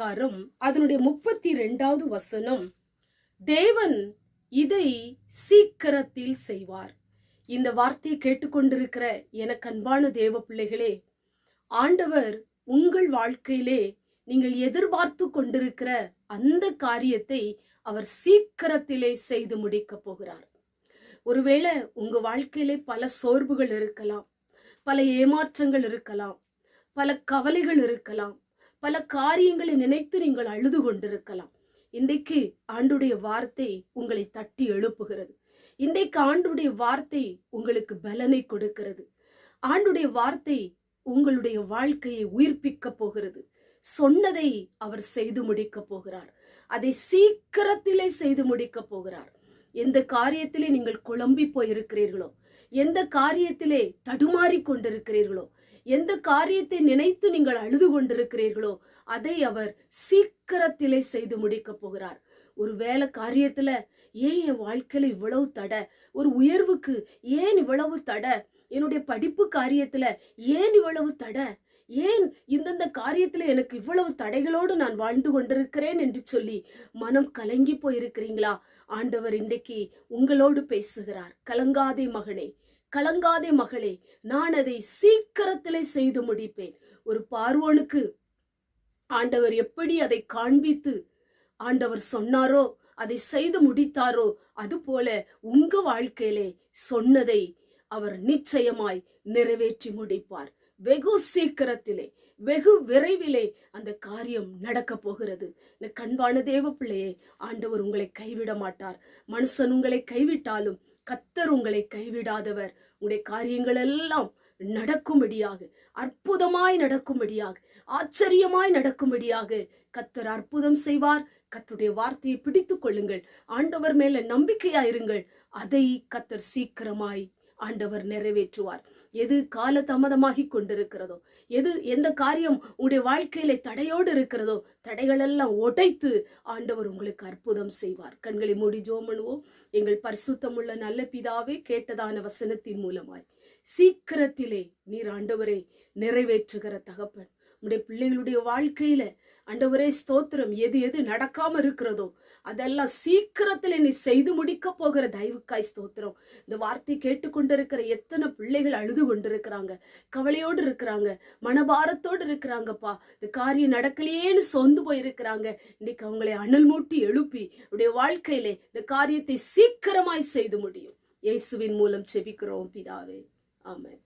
அதிகாரம் அதனுடைய 32வது வசனம், தேவன் இதை சீக்கிரத்தில் செய்வார். இந்த வார்த்தையை கேட்டுக்கொண்டிருக்கிற எனக்கு அன்பான தேவ பிள்ளைகளே, ஆண்டவர் உங்கள் வாழ்க்கையிலே நீங்கள் எதிர்பார்த்து கொண்டிருக்கிற அந்த காரியத்தை அவர் சீக்கிரத்திலே செய்து முடிக்க போகிறார். ஒருவேளை உங்க வாழ்க்கையிலே பல சோர்வுகள் இருக்கலாம், பல ஏமாற்றங்கள் இருக்கலாம், பல கவலைகள் இருக்கலாம், பல காரியங்களை நினைத்து நீங்கள் அழுது கொண்டிருக்கலாம். இன்றைக்கு ஆண்டுடைய வார்த்தை உங்களை தட்டி எழுப்புகிறது. இன்றைக்கு ஆண்டுடைய வார்த்தை உங்களுக்கு பலனை கொடுக்கிறது. ஆண்டுடைய வார்த்தை உங்களுடைய வாழ்க்கையை உயிர்ப்பிக்க போகிறது. சொன்னதை அவர் செய்து முடிக்க போகிறார். அதை சீக்கிரத்திலே செய்து முடிக்க போகிறார். எந்த காரியத்திலே நீங்கள் குழம்பி போயிருக்கிறீர்களோ, எந்த காரியத்திலே தடுமாறி கொண்டிருக்கிறீர்களோ, எந்த காரியத்தை நினைத்து நீங்கள் அழுது கொண்டிருக்கிறீர்களோ, அதை அவர் சீக்கிரத்திலே செய்து முடிக்க போகிறார். ஒரு வேலை காரியத்துல ஏன் என் வாழ்க்கையில இவ்வளவு தடை, ஒரு உயர்வுக்கு ஏன் இவ்வளவு தடை, என்னுடைய படிப்பு காரியத்துல ஏன் இவ்வளவு தடை, ஏன் இந்தந்த காரியத்துல எனக்கு இவ்வளவு தடைகளோடு நான் வாழ்ந்து கொண்டிருக்கிறேன் என்று சொல்லி மனம் கலங்கி போயிருக்கிறீங்களா? ஆண்டவர் இன்றைக்கு உங்களோடு பேசுகிறார். கலங்காதே மகனே, கலங்காதே மகளே, நான் அதை சீக்கிரத்திலே செய்து முடிப்பேன். ஒரு பார்வோனுக்கு ஆண்டவர் எப்படி அதை காண்பித்து ஆண்டவர் சொன்னாரோ, அதை செய்து முடித்தாரோ, அதுபோல உங்க வாழ்க்கையிலே சொன்னதை அவர் நிச்சயமாய் நிறைவேற்றி முடிப்பார். வெகு சீக்கிரத்திலே, வெகு விரைவிலே அந்த காரியம் நடக்க போகிறது. கண்பான தேவ பிள்ளையே, ஆண்டவர் உங்களை கைவிட மாட்டார். மனுஷன் உங்களை கைவிட்டாலும் கர்த்தர் உங்களை கைவிடாதவர். உங்களுடைய காரியங்கள் எல்லாம் நடக்கும்படியாக, அற்புதமாய் நடக்கும்படியாக, ஆச்சரியமாய் நடக்கும்படியாக கர்த்தர் அற்புதம் செய்வார். கர்த்தருடைய வார்த்தையை பிடித்துக் கொள்ளுங்கள். ஆண்டவர் மேல நம்பிக்கையாயிருங்கள். அதை கர்த்தர் சீக்கிரமாய் ஆண்டவர் நிறைவேற்றுவார். எது கால தாமதமாகி கொண்டிருக்கிறதோ, எந்த காரியம் உங்களுடைய வாழ்க்கையில தடையோடு இருக்கிறதோ, தடைகள் எல்லாம் உடைத்து ஆண்டவர் உங்களுக்கு அற்புதம் செய்வார். கண்களை மூடி ஜெபம் பண்ணுவோம். எங்கள் பரிசுத்தமுள்ள நல்ல பிதாவே, கேட்டதான வசனத்தின் மூலமாய் சீக்கிரத்திலே நீர் ஆண்டவரை நிறைவேற்றுகிற தகப்பன், உங்களுடைய பிள்ளைகளுடைய வாழ்க்கையில ஆண்டவரே ஸ்தோத்திரம், எது நடக்காம இருக்கிறதோ அதெல்லாம் சீக்கிரத்துல நீ செய்து முடிக்க போகிற தயவுக்காய் ஸ்தோத்திரம். இந்த வார்த்தை கேட்டுக்கொண்டிருக்கிற எத்தனை பிள்ளைகள் அழுது கொண்டிருக்கிறாங்க, கவலையோடு இருக்கிறாங்க, மனபாரத்தோடு இருக்கிறாங்கப்பா. இந்த காரியம் நடக்கலையேன்னு சொந்து போயிருக்கிறாங்க. இன்னைக்கு அவங்களை அனல் மூட்டி எழுப்பி உடைய வாழ்க்கையிலே இந்த காரியத்தை சீக்கிரமாய் செய்து முடியும். இயேசுவின் மூலம் செபிக்கிறோம் பிதாவே, ஆமென்.